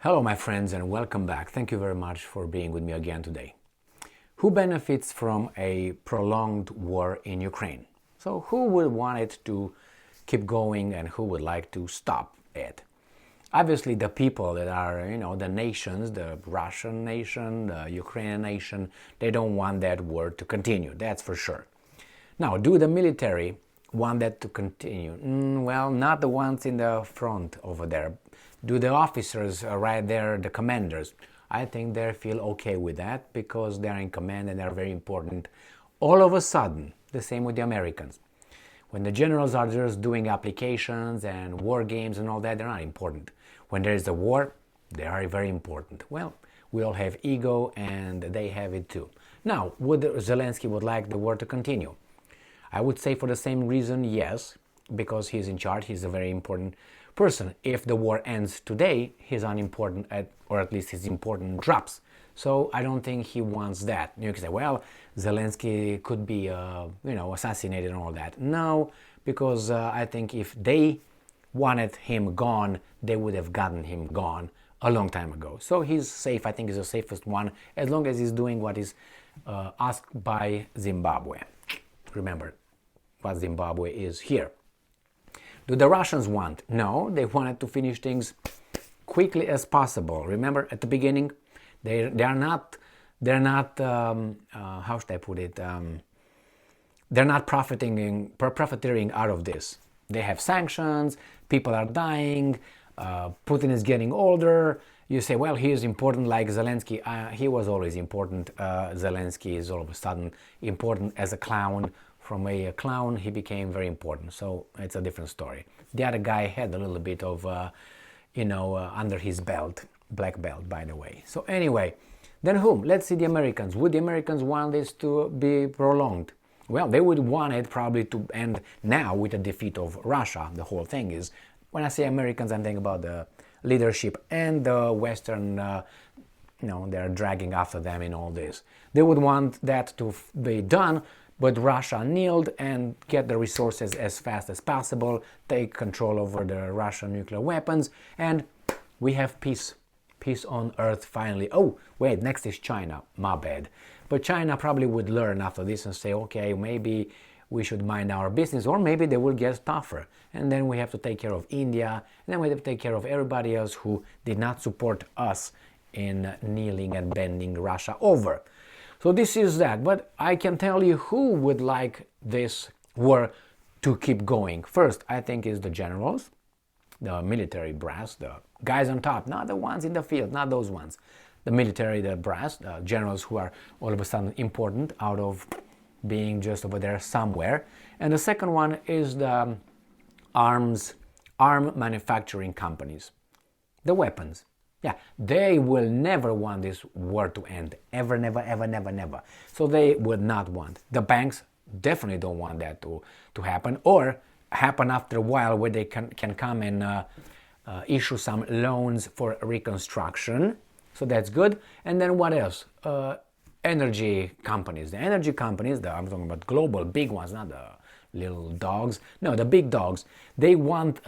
Hello my friends and welcome back. Thank you very much for being with me again today. Who benefits from a prolonged war in Ukraine? So who would want it to keep going and who would like to stop it? Obviously the people that are, the nations, the Russian nation, the Ukrainian nation, they don't want that war to continue, that's for sure. Now, do the military want that to continue? Well, not the ones in the front over there. Do the officers right there, the commanders? I think they feel okay with that because they're in command and they're very important. All of a sudden, the same with the Americans. When the generals are just doing applications and war games and all that, they're not important. When there is a war, they are very important. Well, we all have ego and they have it too. Now, would Zelensky would like the war to continue? I would say for the same reason, yes, because he's in charge, he's a very important person. If the war ends today, he's unimportant, or at least his importance drops. So I don't think he wants that. You can say, well, Zelensky could be, assassinated and all that. No, because I think if they wanted him gone, they would have gotten him gone a long time ago. So he's safe. I think he's the safest one, as long as he's doing what is asked by Zimbabwe. Remember what Zimbabwe is here. Do the Russians want? No, they wanted to finish things quickly as possible. Remember at the beginning, they're not how should I put it? They're not profiteering out of this. They have sanctions. People are dying. Putin is getting older. You say, well, he is important like Zelensky. He was always important. Zelensky is all of a sudden important as a clown. From a clown, he became very important. So it's a different story. The other guy had a little bit of, under his belt, black belt, by the way. So anyway, then whom? Let's see the Americans. Would the Americans want this to be prolonged? Well, they would want it probably to end now with the defeat of Russia. The whole thing is, when I say Americans, I'm thinking about the leadership and the Western, they're dragging after them in all this. They would want that to be done, but Russia kneeled and get the resources as fast as possible, take control over the Russian nuclear weapons, and we have peace. Peace on earth finally. Oh, wait, next is China. My bad. But China probably would learn after this and say, okay, maybe we should mind our business, or maybe they will get tougher. And then we have to take care of India, and then we have to take care of everybody else who did not support us in kneeling and bending Russia over. So this is that, but I can tell you who would like this war to keep going. First, I think is the generals, the military brass, the guys on top, not the ones in the field, not those ones. The military, the brass, the generals who are all of a sudden important out of being just over there somewhere. And the second one is the arm manufacturing companies, the weapons. Yeah, they will never want this war to end. Ever, never, ever, never, never. So they would not want. The banks definitely don't want that to happen, or happen after a while where they can come and issue some loans for reconstruction. So that's good. And then what else? Energy companies. The energy companies, I'm talking about global big ones, not the little dogs. No, the big dogs. They want,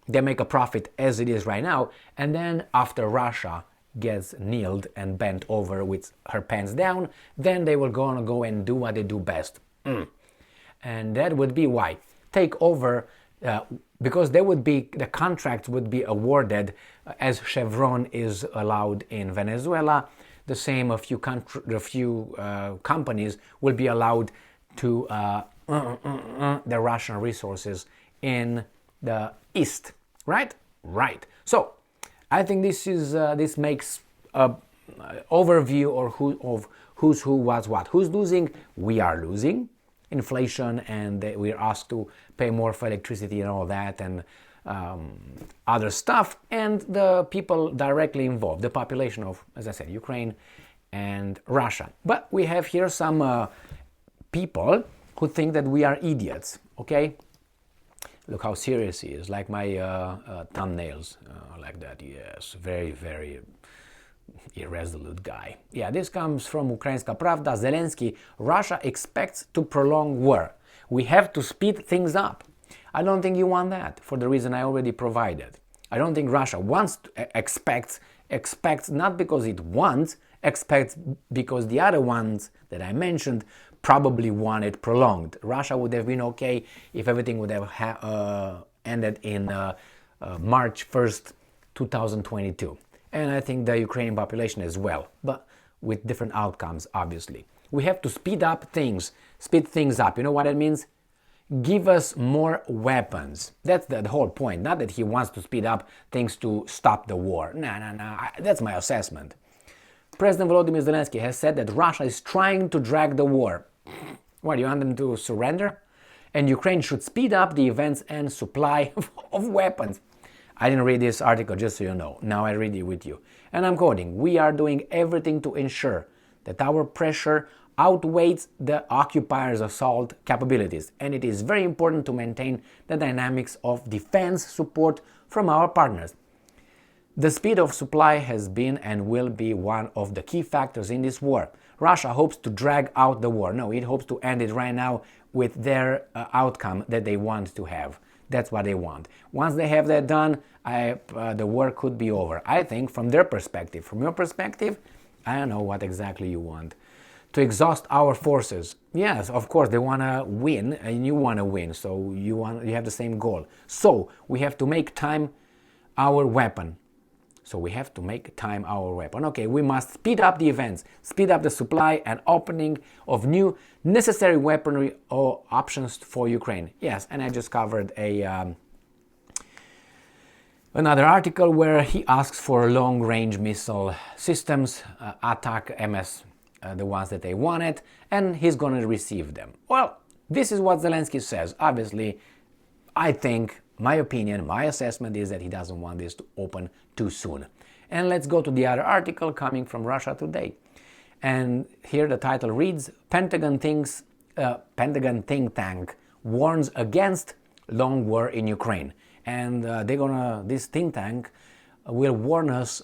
they make a profit as it is right now. And then after Russia gets kneeled and bent over with her pants down, then they will go and do what they do best. And that would be why. Take over, because the contracts would be awarded as Chevron is allowed in Venezuela. The same, a few companies will be allowed to the Russian resources in the east, right? Right. So I think this makes a overview of who's who, what's what. Who's losing? We are losing. Inflation, and we're asked to pay more for electricity and all that, and other stuff, and the people directly involved, the population of, as I said, Ukraine and Russia. But we have here some people who think that we are idiots, okay? Look how serious he is, like my thumbnails, like that, yes, very, very irresolute guy. Yeah, this comes from Ukrainska Pravda. Zelensky, Russia expects to prolong war. We have to speed things up. I don't think you want that, for the reason I already provided. I don't think Russia expects expects, not because it wants, expects because the other ones that I mentioned probably want it prolonged. Russia would have been okay if everything would have ended in March 1st, 2022. And I think the Ukrainian population as well, but with different outcomes, obviously. We have to speed things up. You know what it means? Give us more weapons. That's the whole point. Not that he wants to speed up things to stop the war. No. That's my assessment. President Volodymyr Zelensky has said that Russia is trying to drag the war. What, you want them to surrender? And Ukraine should speed up the events and supply of weapons. I didn't read this article, just so you know. Now I read it with you. And I'm quoting, "We are doing everything to ensure that our pressure outweighs the occupiers' assault capabilities, and it is very important to maintain the dynamics of defense support from our partners. The speed of supply has been and will be one of the key factors in this war. Russia hopes to drag out the war. No, it hopes to end it right now with their outcome that they want to have. That's what they want. Once they have that done, the war could be over. I think from their perspective. From your perspective, I don't know what exactly you want. To exhaust our forces. Yes, of course, they want to win, and you want to win, so you have the same goal. So we have to make time our weapon. Okay, we must speed up the events, speed up the supply and opening of new necessary weaponry or options for Ukraine. Yes, and I just covered another article where he asks for long-range missile systems, attack MS, the ones that they wanted, and he's going to receive them. Well, this is what Zelensky says. Obviously, I think, my opinion, my assessment is that he doesn't want this to open too soon. And let's go to the other article coming from Russia Today. And here the title reads, Pentagon think tank warns against long war in Ukraine. And this think tank will warn us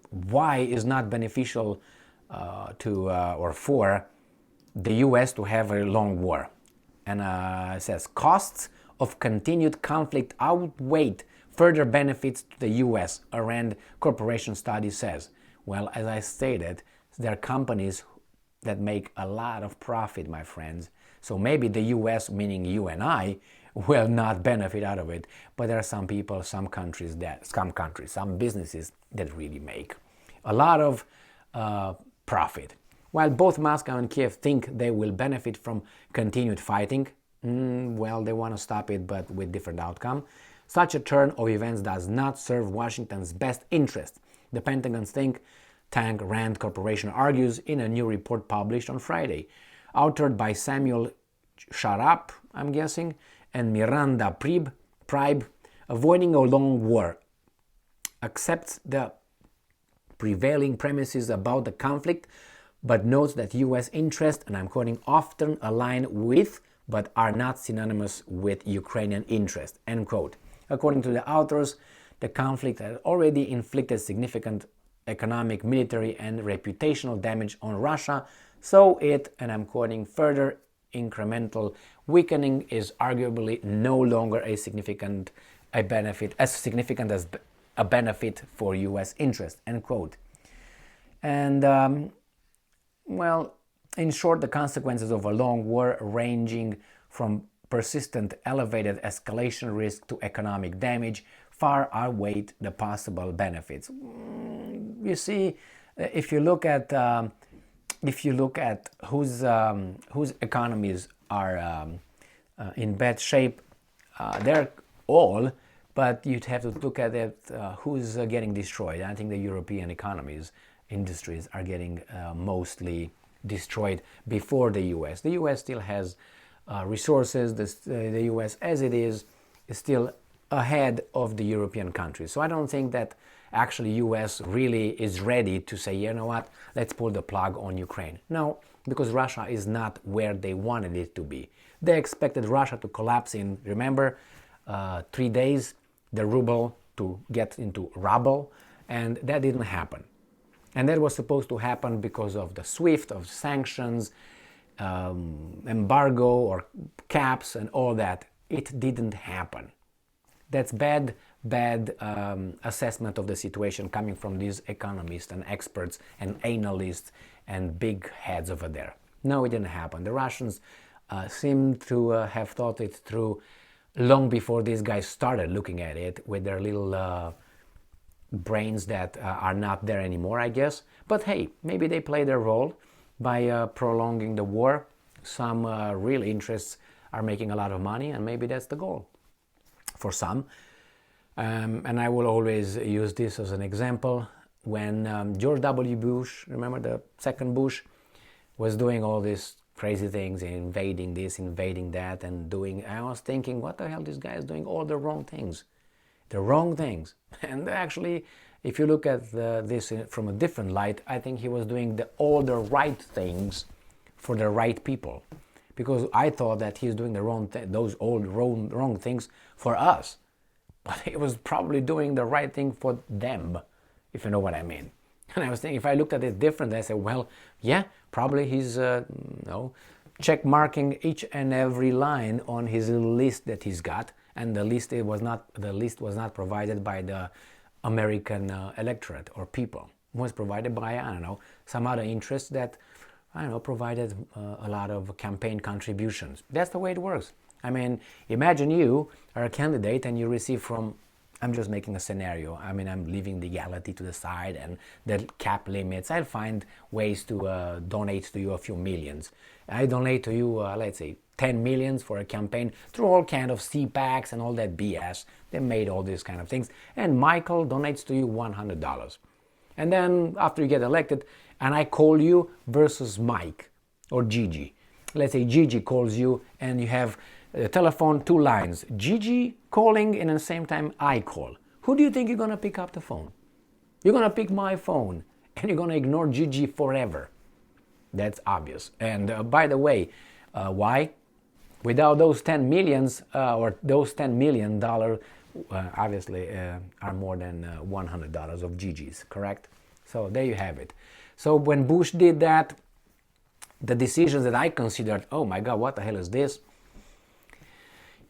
why it's not beneficial for the US to have a long war. And it says costs of continued conflict outweigh further benefits to the US, a Rand Corporation study says. Well, as I stated, there are companies that make a lot of profit, my friends. So maybe the US, meaning you and I, will not benefit out of it. But there are some people, some businesses that really make a lot of profit. While both Moscow and Kiev think they will benefit from continued fighting, well, they want to stop it, but with different outcome. Such a turn of events does not serve Washington's best interest. The Pentagon's think tank Rand Corporation argues in a new report published on Friday, authored by Samuel Sharap, I'm guessing, and Miranda Pribe. Avoiding a long war accepts the prevailing premises about the conflict, but notes that U.S. interests, and I'm quoting, often align with but are not synonymous with Ukrainian interests, end quote. According to the authors, the conflict had already inflicted significant economic, military, and reputational damage on Russia, so it, and I'm quoting, further incremental weakening is arguably no longer as significant as a benefit for U.S. interests, end quote. And, well, in short, the consequences of a long war ranging from persistent elevated escalation risk to economic damage far outweigh the possible benefits. You see, if you look at whose economies are in bad shape, they're all, but you'd have to look at it, who's getting destroyed. I think the European industries are getting mostly destroyed before the US. The US still has resources. The US, as it is still ahead of the European countries. So I don't think that actually US really is ready to say, you know what, let's pull the plug on Ukraine. No, because Russia is not where they wanted it to be. They expected Russia to collapse in, remember, 3 days, the ruble to get into ruble, and that didn't happen. And that was supposed to happen because of the SWIFT, of sanctions, embargo or caps and all that. It didn't happen. That's bad bad assessment of the situation coming from these economists and experts and analysts and big heads over there. No, it didn't happen. The Russians seem to have thought it through long before these guys started looking at it with their little brains that are not there anymore, I guess. But hey, maybe they play their role by prolonging the war. Some real interests are making a lot of money, and maybe that's the goal for some. And I will always use this as an example. When George W. Bush, remember the second Bush, was doing all these crazy things, invading this, invading that, and doing, I was thinking, what the hell, this guy is doing all the wrong things. The wrong things. And actually, if you look at this from a different light, I think he was doing all the right things for the right people. Because I thought that he's doing those old wrong things for us. But he was probably doing the right thing for them, if you know what I mean. And I was thinking, if I looked at it differently, I said, well, yeah, probably he's check marking each and every line on his list that he's got, and the list was not provided by the American electorate or people. It was provided by, I don't know, some other interests that, I don't know, provided a lot of campaign contributions. That's the way it works. I mean, imagine you are a candidate and you receive from, I'm just making a scenario. I mean, I'm leaving legality to the side and the cap limits. I'll find ways to donate to you a few millions. I donate to you, let's say, 10 millions for a campaign through all kind of CPACs and all that BS. They made all these kind of things. And Michael donates to you $100. And then after you get elected, and I call you versus Mike or Gigi. Let's say Gigi calls you and you have a telephone, 2 lines. Gigi calling and at the same time I call. Who do you think you're going to pick up the phone? You're going to pick my phone and you're going to ignore Gigi forever. That's obvious. And by the way, why? Without those 10 millions or those $10 million obviously are more than $100 of Gigi's, correct? So there you have it. So when Bush did that, the decisions that I considered, oh my God, what the hell is this?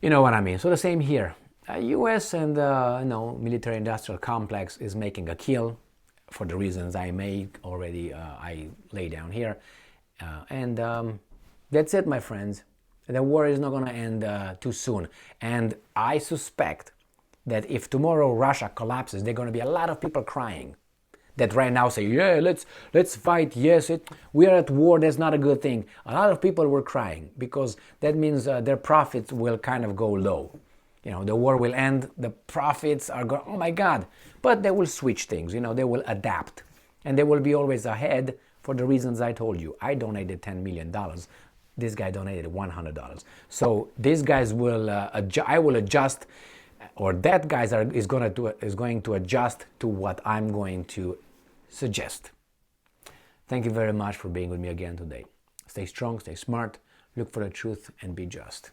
You know what I mean. So the same here. U.S. and military-industrial complex is making a kill for the reasons I lay down here. And that's it, my friends. The war is not going to end too soon. And I suspect that if tomorrow Russia collapses, there are going to be a lot of people crying that right now say, yeah, let's fight. Yes, we are at war. That's not a good thing. A lot of people were crying because that means their profits will kind of go low. You know, the war will end. The profits are going, oh my God. But they will switch things. You know, they will adapt. And they will be always ahead for the reasons I told you. I donated $10 million. This guy donated $100. So these guys will, I will adjust, or that guy is going to adjust to what I'm going to suggest. Thank you very much for being with me again today. Stay strong, stay smart, look for the truth, and be just.